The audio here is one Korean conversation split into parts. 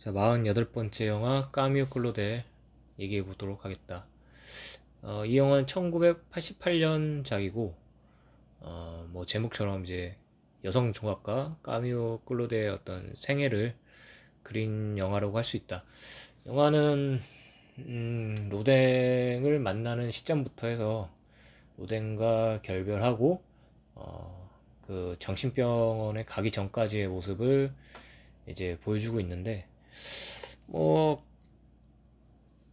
자, 48번째 영화 까뮤 클로데 얘기해 보도록 하겠다. 이 영화는 1988년작이고, 뭐 제목처럼 이제 여성 종합가 까뮤 클로데의 어떤 생애를 그린 영화라고 할 수 있다. 영화는 로댕을 만나는 시점부터 해서 로댕과 결별하고 그 정신병원에 가기 전까지의 모습을 이제 보여주고 있는데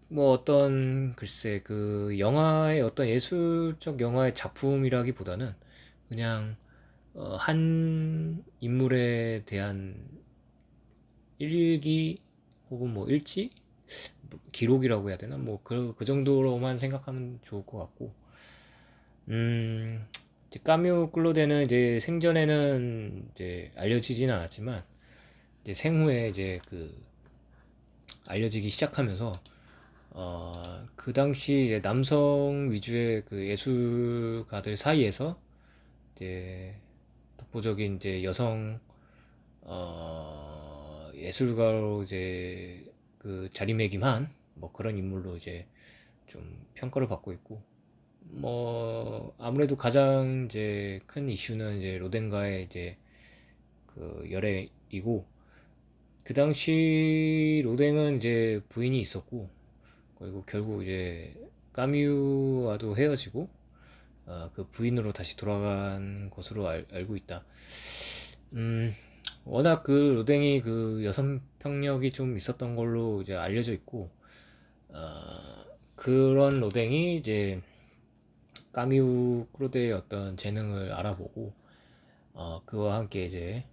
뭐 어떤 글쎄 그 영화의 어떤 예술적 영화의 작품이라기보다는 그냥 한 인물에 대한 일기 혹은 뭐 일지 기록이라고 해야 되나 뭐 그 정도로만 생각하면 좋을 것 같고 이제 까뮤 클로데는 이제 생전에는 이제 알려지진 않았지만 이제 생후에 이제 그 알려지기 시작하면서 그 당시 이제 남성 위주의 그 예술가들 사이에서 이제 독보적인 이제 여성 예술가로 이제 그 자리매김한 뭐 그런 인물로 이제 좀 평가를 받고 있고 뭐 아무래도 가장 이제 큰 이슈는 이제 로덴과의 이제 그 열애이고 그 당시 로댕은 이제 부인이 있었고 그리고 결국 이제 까뮤와도 헤어지고 그 부인으로 다시 돌아간 것으로 알고 있다. 음, 워낙 그 로댕이 그 여성 평력이 좀 있었던 걸로 이제 알려져 있고 그런 로댕이 이제 까뮤 크로데의 어떤 재능을 알아보고 그와 함께 이제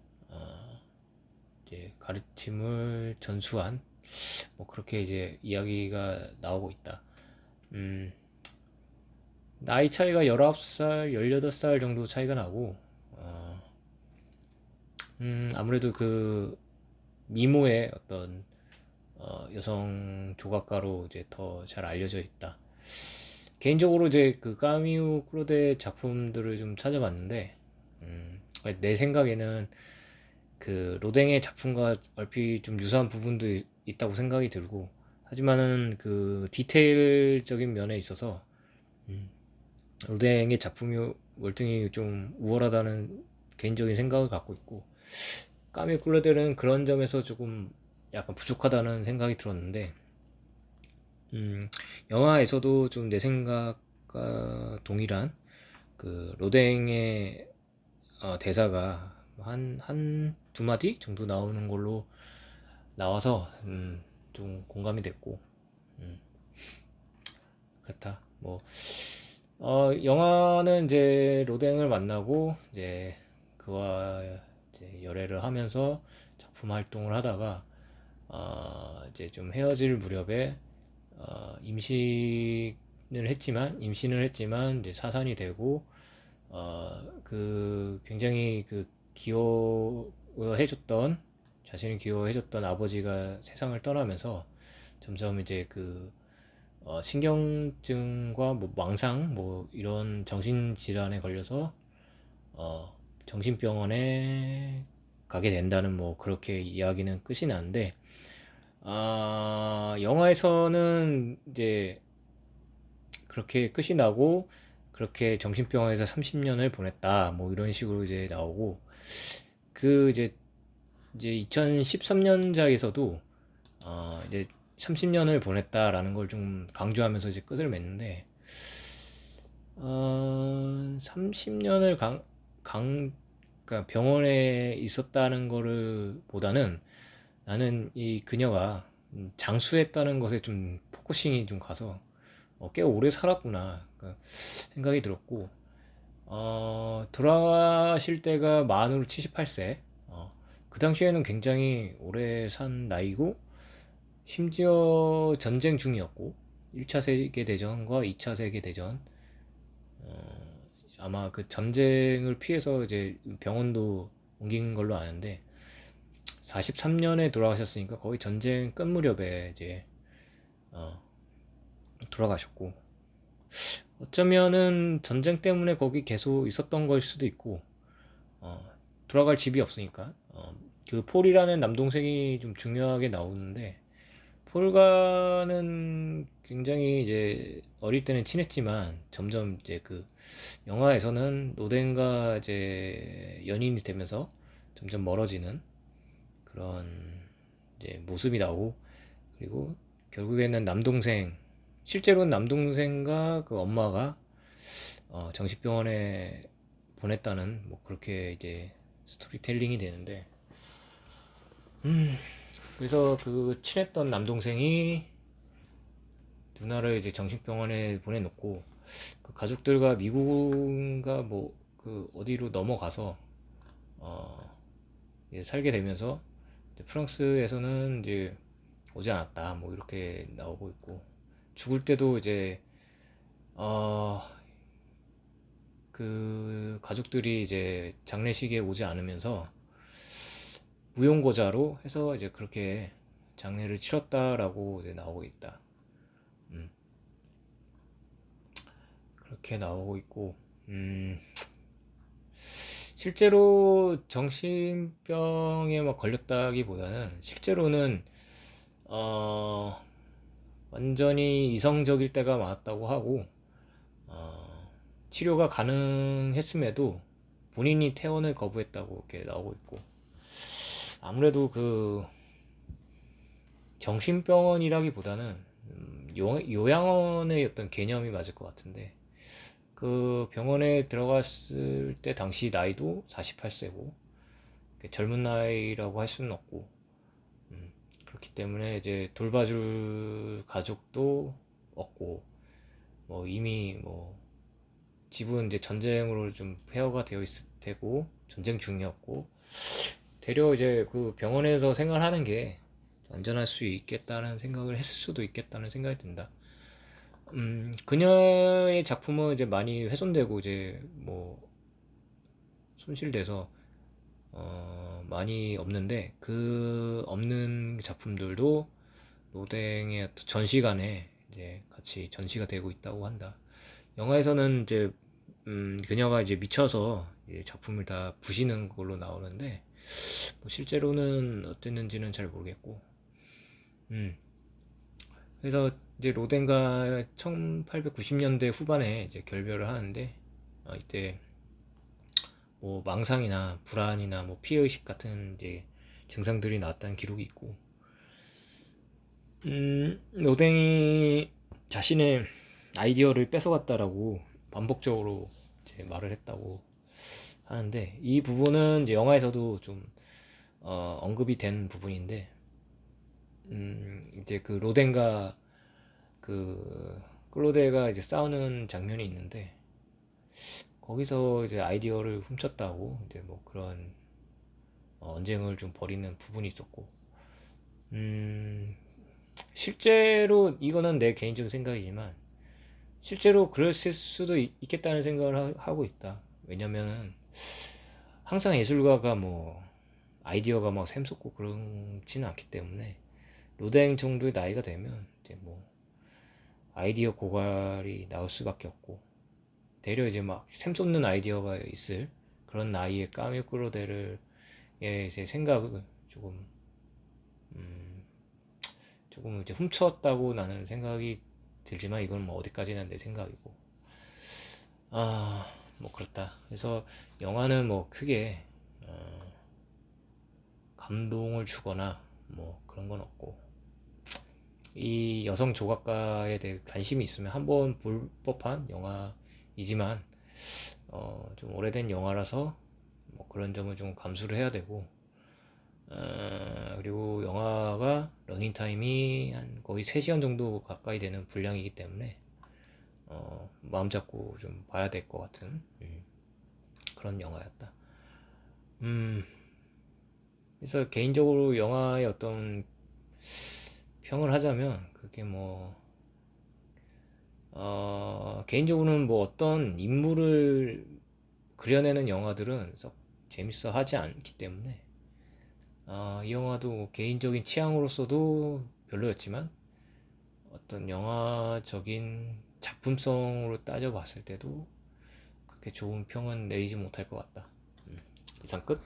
가르침을 전수한 뭐 그렇게 이제 이야기가 나오고 있다. 음, 나이 차이가 19살, 18살 정도 차이가 나고, 아무래도 그 미모의 어떤 여성 조각가로 이제 더 잘 알려져 있다. 개인적으로 이제 그 까미우 크로데 작품들을 좀 찾아봤는데, 내 생각에는 그 로댕의 작품과 얼핏 좀 유사한 부분도 있다고 생각이 들고, 하지만은 그 디테일적인 면에 있어서 로댕의 작품이 월등히 좀 우월하다는 개인적인 생각을 갖고 있고 까미 꿀레델은 그런 점에서 조금 약간 부족하다는 생각이 들었는데 영화에서도 좀 내 생각과 동일한 그 로댕의 대사가 한 두 마디 정도 나오는 걸로 나와서 좀 공감이 됐고 음, 그렇다 뭐 영화는 이제 로댕을 만나고 이제 그와 이제 열애를 하면서 작품 활동을 하다가 이제 좀 헤어질 무렵에 임신을 했지만 이제 사산이 되고 그 굉장히 그 귀여워해줬던 자신을 귀여워해줬던 아버지가 세상을 떠나면서 점점 이제 그 신경증과 뭐 망상 뭐 이런 정신질환에 걸려서 정신병원에 가게 된다는 뭐 그렇게 이야기는 끝이 나는데 영화에서는 이제 그렇게 끝이 나고 그렇게 정신병원에서 30년을 보냈다 뭐 이런 식으로 이제 나오고 그 이제 2013년작에서도 이제 30년을 보냈다라는 걸 좀 강조하면서 이제 끝을 맺는데 30년을 그러니까 병원에 있었다는 거를 보다는 나는 이 그녀가 장수했다는 것에 좀 포커싱이 좀 가서 꽤 오래 살았구나 생각이 들었고 돌아가실 때가 만으로 78세 그 당시에는 굉장히 오래 산 나이고 심지어 전쟁 중이었고 1차 세계대전과 2차 세계대전 아마 그 전쟁을 피해서 이제 병원도 옮긴 걸로 아는데 43년에 돌아가셨으니까 거의 전쟁 끝 무렵에 이제 어, 돌아가셨고 어쩌면은 전쟁 때문에 거기 계속 있었던 걸 수도 있고 어, 돌아갈 집이 없으니까 그 폴이라는 남동생이 좀 중요하게 나오는데, 폴과는 굉장히 이제 어릴 때는 친했지만 점점 이제 그 영화에서는 노덴과 이제 연인이 되면서 점점 멀어지는 그런 이제 모습이 나오고, 그리고 결국에는 남동생, 실제로는 남동생과 그 엄마가 정신병원에 보냈다는 뭐 그렇게 이제 스토리텔링이 되는데, 그래서 그 친했던 남동생이 누나를 이제 정신병원에 보내놓고 그 가족들과 미국인가 뭐 그 어디로 넘어가서 이제 살게 되면서 이제 프랑스에서는 이제 오지 않았다 뭐 이렇게 나오고 있고, 죽을 때도 이제 어, 그 가족들이 이제 장례식에 오지 않으면서 무용고자로 해서 이제 그렇게 장례를 치렀다라고 이제 나오고 있다. 음, 그렇게 나오고 있고, 음, 실제로 정신병에 막 걸렸다기보다는 실제로는 어, 완전히 이성적일 때가 많았다고 하고, 어, 치료가 가능했음에도 본인이 퇴원을 거부했다고 이렇게 나오고 있고, 아무래도 그 정신병원이라기보다는 요양원의 어떤 개념이 맞을 것 같은데, 그 병원에 들어갔을 때 당시 나이도 48세고 젊은 나이라고 할 수는 없고, 그렇기 때문에 이제 돌봐줄 가족도 없고, 뭐 이미 뭐 집은 이제 전쟁으로 좀 폐허가 되어 있을 테고 전쟁 중이었고, 되려 이제 그 병원에서 생활하는 게 안전할 수 있겠다는 생각을 했을 수도 있겠다는 생각이 든다. 그녀의 작품은 이제 많이 훼손되고 이제 뭐 손실돼서 많이 없는데, 그 없는 작품들도 노댕의 전시관에 이제 같이 전시가 되고 있다고 한다. 영화에서는 이제 그녀가 이제 미쳐서 이제 작품을 다 부시는 걸로 나오는데, 뭐 실제로는 어땠는지는 잘 모르겠고, 음 그래서 이제 로댕과 1890년대 후반에 이제 결별을 하는데, 이때 뭐 망상이나 불안이나 뭐 피해의식 같은 이제 증상들이 나왔다는 기록이 있고, 로댕이 자신의 아이디어를 뺏어갔다라고 반복적으로 이제 말을 했다고 하는데, 이 부분은 이제 영화에서도 좀 언급이 된 부분인데, 이제 그 로댕과 그 클로데가 이제 싸우는 장면이 있는데, 거기서 이제 아이디어를 훔쳤다고 이제 뭐 그런 언쟁을 좀 벌이는 부분이 있었고, 음, 실제로 이거는 내 개인적인 생각이지만 실제로 그랬을 수도 있겠다는 생각을 하고 있다. 왜냐면은 항상 예술가가 뭐 아이디어가 막 샘솟고 그렇지는 않기 때문에, 로댕 정도의 나이가 되면 이제 뭐 아이디어 고갈이 나올 수밖에 없고, 되려 이제 막 샘솟는 아이디어가 있을 그런 나이에 까메 클로데를 제 생각을 음, 조금 이제 훔쳤다고 나는 생각이 들지만, 이건 뭐 어디까지나 내 생각이고, 뭐 그렇다. 그래서 영화는 뭐 크게 감동을 주거나 뭐 그런 건 없고, 이 여성 조각가에 대해 관심이 있으면 한번 볼 법한 영화이지만, 좀 오래된 영화라서 뭐 그런 점은 좀 감수를 해야 되고, 그리고 영화가 러닝타임이 한 거의 3시간 정도 가까이 되는 분량이기 때문에 마음 잡고 좀 봐야 될 것 같은 그런 영화였다. 음, 그래서 개인적으로 영화의 어떤 평을 하자면, 그게 뭐 개인적으로는 뭐 어떤 인물을 그려내는 영화들은 썩 재밌어 하지 않기 때문에, 이 영화도 개인적인 취향으로서도 별로였지만 어떤 영화적인 작품성으로 따져봤을 때도 그렇게 좋은 평은 내리지 못할 것 같다. 이상 끝.